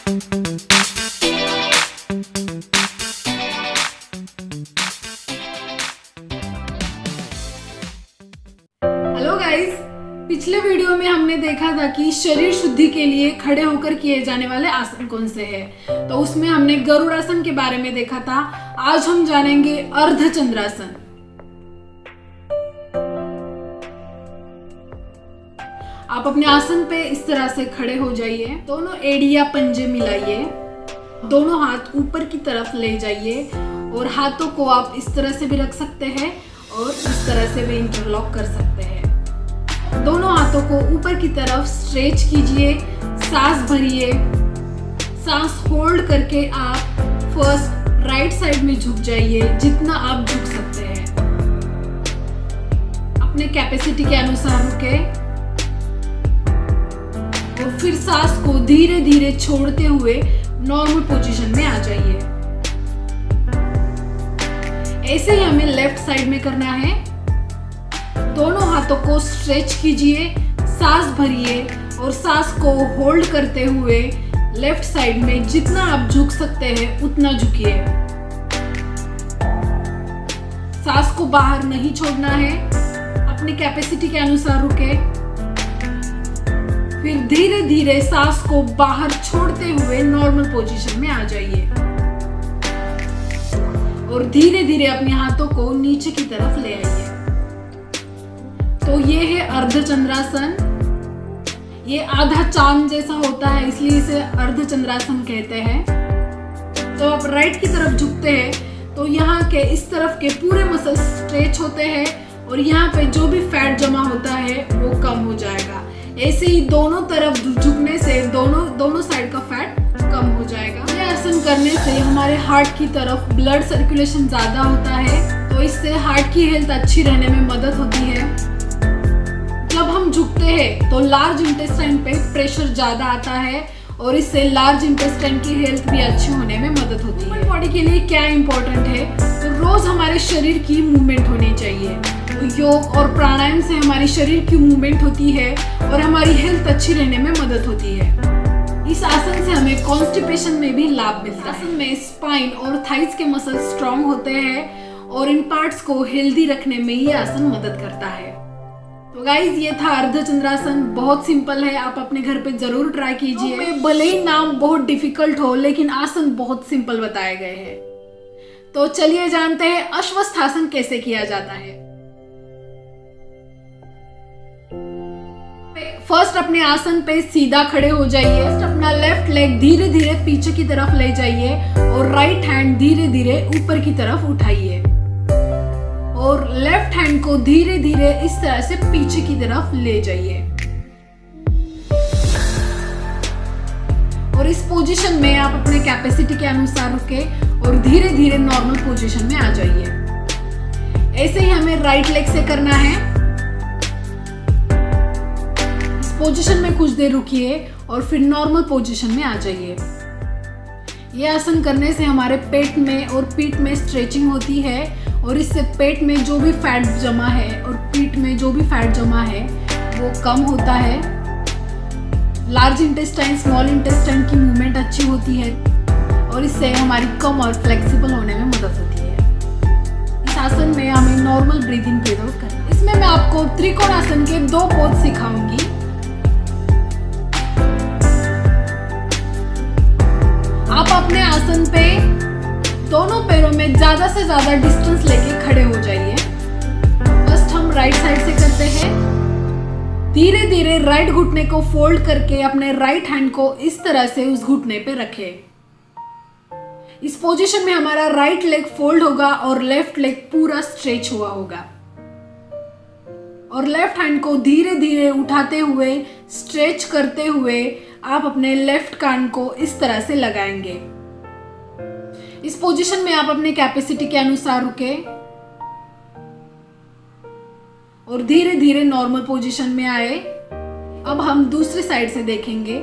Hello guys, पिछले video में हमने देखा था कि शरीर शुद्धि के लिए खड़े होकर किए जाने वाले आसन कौन से हैं। तो उसमें हमने गरुड़ासन के बारे में देखा था। आज हम जानेंगे अर्धचंद्रासन। आप अपने आसन पे इस तरह से खड़े हो जाइए, दोनों एड़ी या पंजे मिलाइए, दोनों हाथ ऊपर की तरफ ले जाइए और हाथों को आप इस तरह से भी रख सकते हैं और इस तरह से भी इंटरलॉक कर सकते हैं। दोनों हाथों को ऊपर की तरफ स्ट्रेच कीजिए, सांस भरिए। सांस होल्ड करके आप फर्स्ट राइट साइड में झुक जाइए, जितना आप झुक सकते हैं। अपने कैपेसिटी के अनुसार रुके और फिर सांस को धीरे धीरे छोड़ते हुए नॉर्मल पोजीशन में आ जाइए। ऐसे ही हमें लेफ्ट साइड में करना है। दोनों हाथों को स्ट्रेच कीजिए, सांस भरिए और सांस को होल्ड करते हुए लेफ्ट साइड में जितना आप झुक सकते हैं उतना झुकिए। सांस को बाहर नहीं छोड़ना है, अपनी कैपेसिटी के अनुसार रुके। फिर धीरे धीरे सांस को बाहर छोड़ते हुए नॉर्मल पोजीशन में आ जाइए और धीरे धीरे अपने हाथों को नीचे की तरफ ले आइए। तो ये है अर्धचंद्रासन। ये आधा चांद जैसा होता है, इसलिए इसे अर्धचंद्रासन कहते हैं। जब आप राइट की तरफ झुकते हैं तो यहाँ के इस तरफ के पूरे मसल स्ट्रेच होते हैं और यहाँ पे जो भी फैट जमा होता है वो कम हो जाएगा। ऐसे ही दोनों तरफ झुकने से दोनों साइड का फैट कम हो जाएगा। ये आसन करने से हमारे हार्ट की तरफ ब्लड सर्कुलेशन ज्यादा होता है, तो इससे हार्ट की हेल्थ अच्छी रहने में मदद होती है। जब हम झुकते हैं तो लार्ज इंटेस्टाइन पे प्रेशर ज्यादा आता है और इससे लार्ज इंटेस्टाइन की हेल्थ भी अच्छी होने में मदद होती है। बॉडी के लिए क्या इंपॉर्टेंट है, तो रोज हमारे शरीर की मूवमेंट होनी चाहिए। तो योग और प्राणायाम से हमारी शरीर की मूवमेंट होती है और हमारी हेल्थ अच्छी रहने में मदद होती है। इस आसन से हमें कॉन्स्टिपेशन में भी लाभ मिलता है। आसन में स्पाइन और थाइस के मसल स्ट्रॉन्ग होते हैं और इन पार्ट्स को हेल्दी रखने में ये आसन मदद करता है। तो गाइज, ये था अर्धचंद्रासन। बहुत सिंपल है, आप अपने घर पे जरूर ट्राई कीजिए। तो भले ही नाम बहुत डिफिकल्ट हो, लेकिन आसन बहुत सिंपल बताए गए हैं। तो चलिए जानते हैं अश्वस्थासन कैसे किया जाता है। फर्स्ट अपने आसन पे सीधा खड़े हो जाइए। अपना लेफ्ट लेग धीरे धीरे पीछे की तरफ ले जाइए और राइट हैंड धीरे धीरे ऊपर की तरफ उठाइए और लेफ्ट हैंड को धीरे धीरे इस तरह से पीछे की तरफ ले जाइए। और इस पोजीशन में आप अपने कैपेसिटी के अनुसार रुके और धीरे धीरे नॉर्मल पोजीशन में आ जाइए। ऐसे ही हमें राइट लेग से करना है। पोजीशन में कुछ देर रुकिए और फिर नॉर्मल पोजीशन में आ जाइए। ये आसन करने से हमारे पेट में और पीठ में स्ट्रेचिंग होती है और इससे पेट में जो भी फैट जमा है और पीठ में जो भी फैट जमा है वो कम होता है। लार्ज इंटेस्टाइन, स्मॉल इंटेस्टाइन की मूवमेंट अच्छी होती है और इससे हमारी कम और फ्लेक्सिबल होने में मदद होती है। इस आसन में हमें नॉर्मल ब्रीदिंग ब्रीथ आउट करना है। इसमें मैं आपको त्रिकोणासन के 2 पोज सिखाऊंगी। आप अपने आसन पे दोनों पैरों में ज्यादा से ज्यादा डिस्टेंस लेके खड़े हो जाइए। फर्स्ट हम राइट साइड से करते हैं। धीरे धीरे राइट घुटने को फोल्ड करके अपने राइट हैंड को इस तरह से उस घुटने पे रखें। इस पोजीशन में हमारा राइट लेग फोल्ड होगा और लेफ्ट लेग पूरा स्ट्रेच हुआ होगा और लेफ्ट हैंड को धीरे धीरे उठाते हुए स्ट्रेच करते हुए आप अपने लेफ्ट कान को इस तरह से लगाएंगे। इस पोजीशन में आप अपने कैपेसिटी के अनुसार रुके और धीरे धीरे नॉर्मल पोजीशन में आए। अब हम दूसरी साइड से देखेंगे।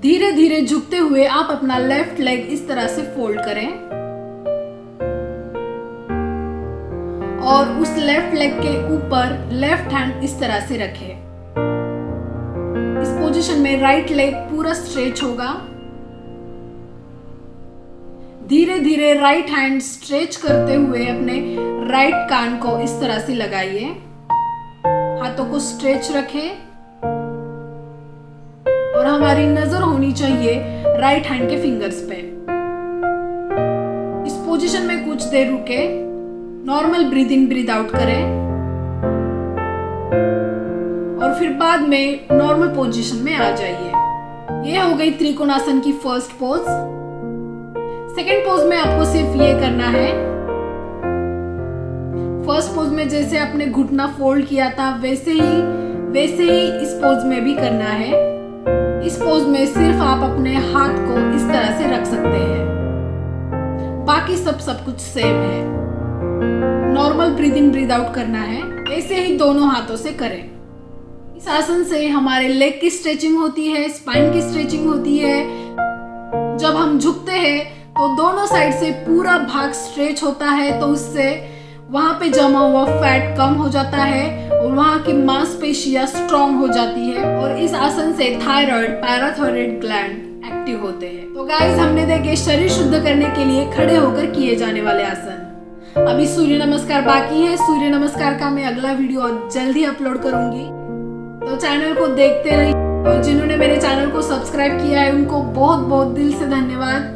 धीरे धीरे झुकते हुए आप अपना लेफ्ट लेग इस तरह से फोल्ड करें और उस लेफ्ट लेग के ऊपर लेफ्ट हैंड इस तरह से रखें। इस पोजीशन में राइट लेग पूरा स्ट्रेच होगा। धीरे धीरे राइट हैंड स्ट्रेच करते हुए अपने राइट कान को इस तरह से लगाइए। हाथों को स्ट्रेच रखें और हमारी नजर होनी चाहिए राइट हैंड के फिंगर्स पे। इस पोजीशन में कुछ देर रुके, नॉर्मल ब्रीथ इन ब्रीथ आउट करें और फिर बाद में नॉर्मल पोजीशन में आ जाइए। ये हो गई त्रिकोणासन की फर्स्ट पोज। सेकेंड पोज में आपको सिर्फ ये करना है, फर्स्ट पोज में जैसे आपने घुटना फोल्ड किया था वैसे ही इस पोज में भी करना है। इस पोज में सिर्फ आप अपने हाथ को इस तरह से रख सकते हैं, बाकी सब कुछ सेम है। नॉर्मल ब्रीथ इन ब्रीथ आउट करना है, ऐसे ही दोनों हाथों से करें। इस आसन से हमारे लेग की स्ट्रेचिंग होती है, स्पाइन की स्ट्रेचिंग होती है। जब हम झुकते हैं तो दोनों साइड से पूरा भाग स्ट्रेच होता है, तो उससे वहां पे जमा हुआ फैट कम हो जाता है और वहां की मांसपेशियां स्ट्रॉन्ग हो जाती है और इस आसन से थायराइड, पैराथायराइड ग्लैंड एक्टिव होते हैं। तो गाइस, हमने देखे शरीर शुद्ध करने के लिए खड़े होकर किए जाने वाले आसन। अभी सूर्य नमस्कार बाकी है। सूर्य नमस्कार का मैं अगला वीडियो जल्दी अपलोड करूंगी, तो चैनल को देखते रहिए। और जिन्होंने मेरे चैनल को सब्सक्राइब किया है उनको बहुत बहुत दिल से धन्यवाद।